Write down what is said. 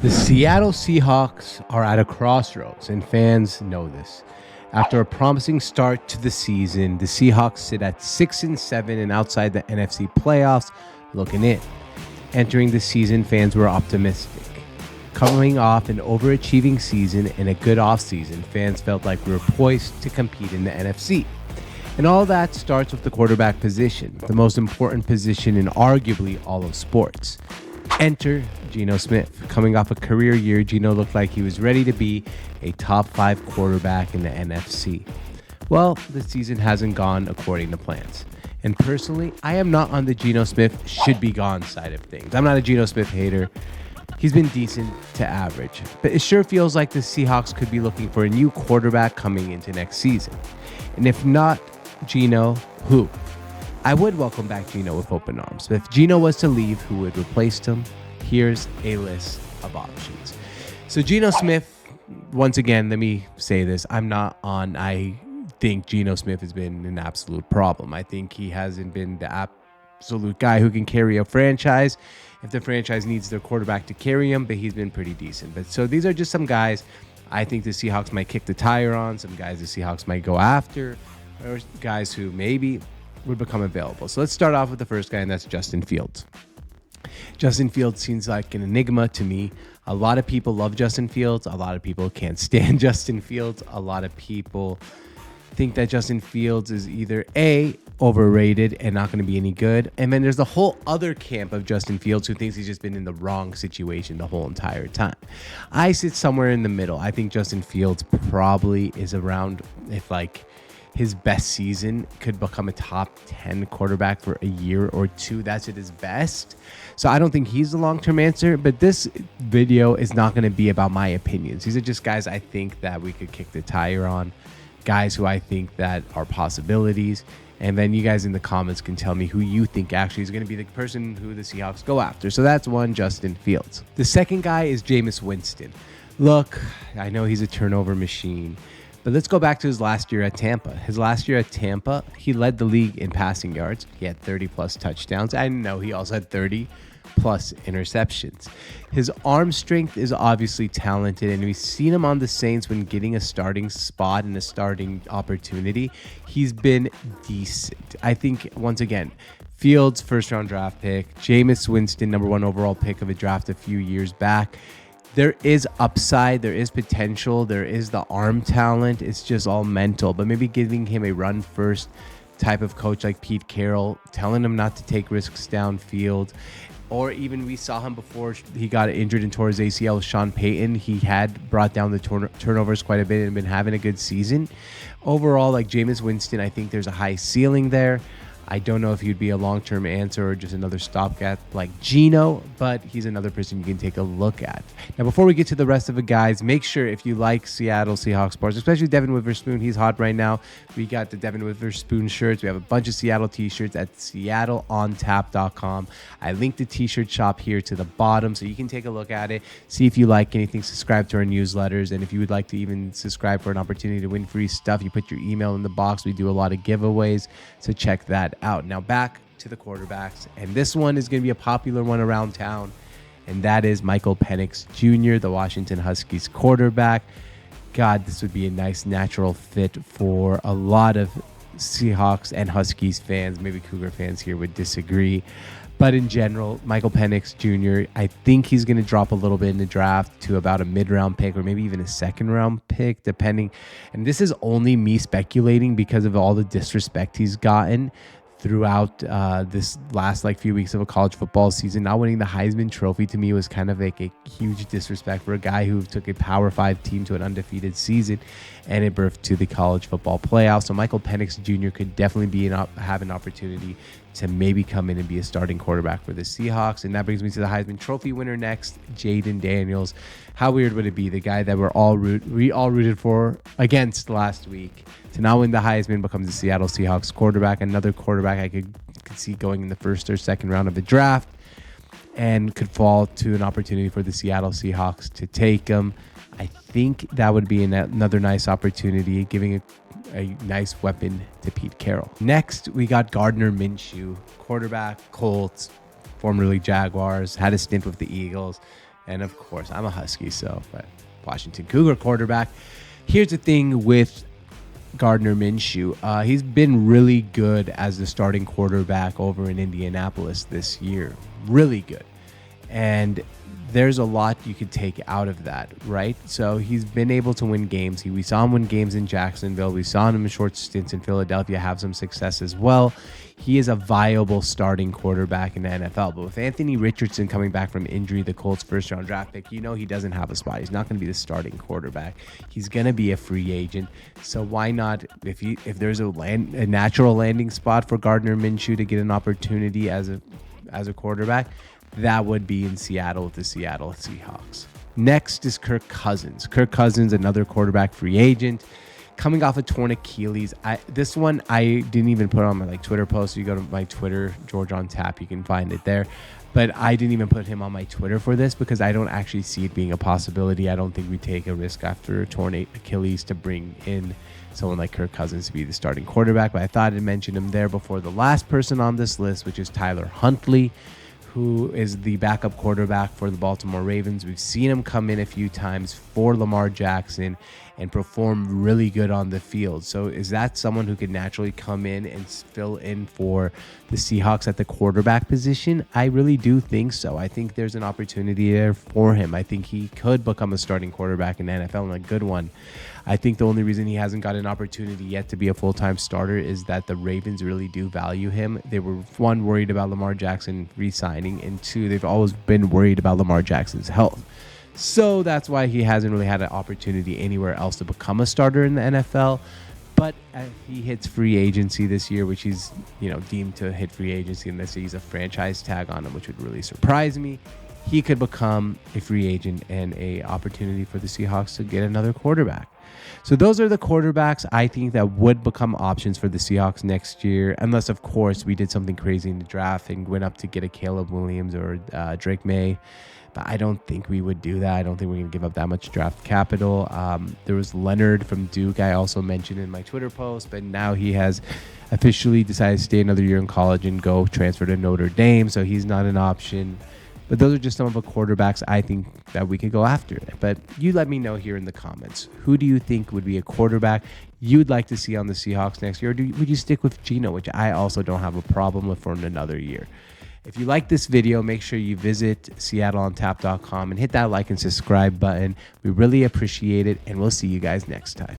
The Seattle Seahawks are at a crossroads, and fans know this. After a promising start to the season, the Seahawks sit at 6-7 and outside the NFC playoffs, looking in. Entering the season, fans were optimistic. Coming off an overachieving season and a good offseason, fans felt like we were poised to compete in the NFC. And all that starts with the quarterback position, the most important position in arguably all of sports. Enter Geno Smith. Coming off a career year, Geno looked like he was ready to be a top 5 quarterback in the NFC. Well, the season hasn't gone according to plans. And personally, I am not on the Geno Smith should be gone side of things. I'm not a Geno Smith hater. He's been decent to average. But it sure feels like the Seahawks could be looking for a new quarterback coming into next season. And if not Geno, who? I would welcome back Geno with open arms, but if Geno was to leave, who would replace him? Here's a list of options. So Geno Smith, once again, let me say this. I think Geno Smith has been an absolute problem. I think he hasn't been the absolute guy who can carry a franchise if the franchise needs their quarterback to carry him, but he's been pretty decent. But so these are just some guys I think the Seahawks might kick the tire on, some guys the Seahawks might go after, or guys who maybe would become available. So let's start off with the first guy, and that's Justin Fields. Justin Fields seems like an enigma to me. A lot of people love Justin Fields. A lot of people can't stand Justin Fields. A lot of people think that Justin Fields is either A, overrated and not going to be any good. And then there's the whole other camp of Justin Fields who thinks he's just been in the wrong situation the whole entire time. I sit somewhere in the middle. I think Justin Fields probably is around, if like his best season could become a top 10 quarterback for a year or two. That's at his best. So I don't think he's the long-term answer, but this video is not going to be about my opinions. These are just guys I think that we could kick the tire on, guys who I think that are possibilities. And then you guys in the comments can tell me who you think actually is going to be the person who the Seahawks go after. So that's one, Justin Fields. The second guy is Jameis Winston. Look, I know he's a turnover machine, but let's go back to his last year at Tampa. His last year at Tampa, he led the league in passing yards. He had 30-plus touchdowns. I know he also had 30-plus interceptions. His arm strength is obviously talented, and we've seen him on the Saints when getting a starting spot and a starting opportunity. He's been decent. I think, once again, Fields, first-round draft pick. Jameis Winston, number 1 overall pick of a draft a few years back. There is upside, there is potential, there is the arm talent. It's just all mental. But maybe giving him a run-first type of coach like Pete Carroll, telling him not to take risks downfield. Or even we saw him before he got injured and tore his ACL with Sean Payton. He had brought down the turnovers quite a bit and been having a good season. Overall, like Jameis Winston, I think there's a high ceiling there. I don't know if he'd be a long-term answer or just another stopgap like Geno, but he's another person you can take a look at. Now, before we get to the rest of the guys, make sure if you like Seattle Seahawks sports, especially Devin Witherspoon, he's hot right now. We got the Devin Witherspoon shirts. We have a bunch of Seattle t-shirts at seattleontap.com. I linked the t-shirt shop here to the bottom, so you can take a look at it, see if you like anything, subscribe to our newsletters, and if you would like to even subscribe for an opportunity to win free stuff, you put your email in the box. We do a lot of giveaways, so check that out. Now back to the quarterbacks, and this one is going to be a popular one around town, and that is Michael Penix Jr., the Washington Huskies quarterback. God, this would be a nice natural fit for a lot of Seahawks and Huskies fans. Maybe Cougar fans here would disagree, but in general, Michael Penix Jr., I think he's going to drop a little bit in the draft to about a mid-round pick or maybe even a second-round pick, depending. And this is only me speculating because of all the disrespect he's gotten throughout this last few weeks of a college football season. Not winning the Heisman Trophy to me was kind of like a huge disrespect for a guy who took a Power 5 team to an undefeated season and it birthed to the college football playoffs. So Michael Penix Jr. could definitely have an opportunity to maybe come in and be a starting quarterback for the Seahawks. And that brings me to the Heisman Trophy winner next, Jaden Daniels. How weird would it be, the guy that we all rooted for against last week, to now win the Heisman, becomes the Seattle Seahawks quarterback, another quarterback I could see going in the first or second round of the draft, and could fall to an opportunity for the Seattle Seahawks to take him. I think that would be another nice opportunity, giving a nice weapon to Pete Carroll. Next, we got Gardner Minshew, quarterback, Colts, formerly Jaguars, had a stint with the Eagles, And of course, I'm a Husky, so but Washington Cougar quarterback. Here's the thing with Gardner Minshew. He's been really good as the starting quarterback over in Indianapolis this year. Really good. And there's a lot you could take out of that, right? So he's been able to win games. We saw him win games in Jacksonville. We saw him in short stints in Philadelphia have some success as well. He is a viable starting quarterback in the NFL. But with Anthony Richardson coming back from injury, the Colts' first-round draft pick, he doesn't have a spot. He's not going to be the starting quarterback. He's going to be a free agent. So why not, if there's a natural landing spot for Gardner Minshew to get an opportunity as a quarterback, that would be in Seattle with the Seattle Seahawks. Next is Kirk Cousins. Kirk Cousins, another quarterback free agent, coming off a torn Achilles. This one I didn't even put on my Twitter post. You go to my Twitter, George on Tap, you can find it there. But I didn't even put him on my Twitter for this because I don't actually see it being a possibility. I don't think we take a risk after a torn Achilles to bring in someone like Kirk Cousins to be the starting quarterback. But I thought I'd mention him there before the last person on this list, which is Tyler Huntley, who is the backup quarterback for the Baltimore Ravens. We've seen him come in a few times for Lamar Jackson and perform really good on the field. So is that someone who could naturally come in and fill in for the Seahawks at the quarterback position? I really do think so. I think there's an opportunity there for him. I think he could become a starting quarterback in the NFL, and a good one. I think the only reason he hasn't got an opportunity yet to be a full-time starter is that the Ravens really do value him. They were, one, worried about Lamar Jackson re-signing, and two, they've always been worried about Lamar Jackson's health. So that's why he hasn't really had an opportunity anywhere else to become a starter in the NFL. But if he hits free agency this year, which he's deemed to hit free agency unless he's a franchise tag on him, which would really surprise me, he could become a free agent and a opportunity for the Seahawks to get another quarterback. So those are the quarterbacks I think that would become options for the Seahawks next year, unless, of course, we did something crazy in the draft and went up to get a Caleb Williams or Drake May. But I don't think we would do that. I don't think we're going to give up that much draft capital. There was Leonard from Duke I also mentioned in my Twitter post, but now he has officially decided to stay another year in college and go transfer to Notre Dame, so he's not an option. But those are just some of the quarterbacks I think that we could go after. But you let me know here in the comments. Who do you think would be a quarterback you'd like to see on the Seahawks next year? Or would you stick with Geno, which I also don't have a problem with for another year? If you like this video, make sure you visit SeattleOnTap.com and hit that like and subscribe button. We really appreciate it, and we'll see you guys next time.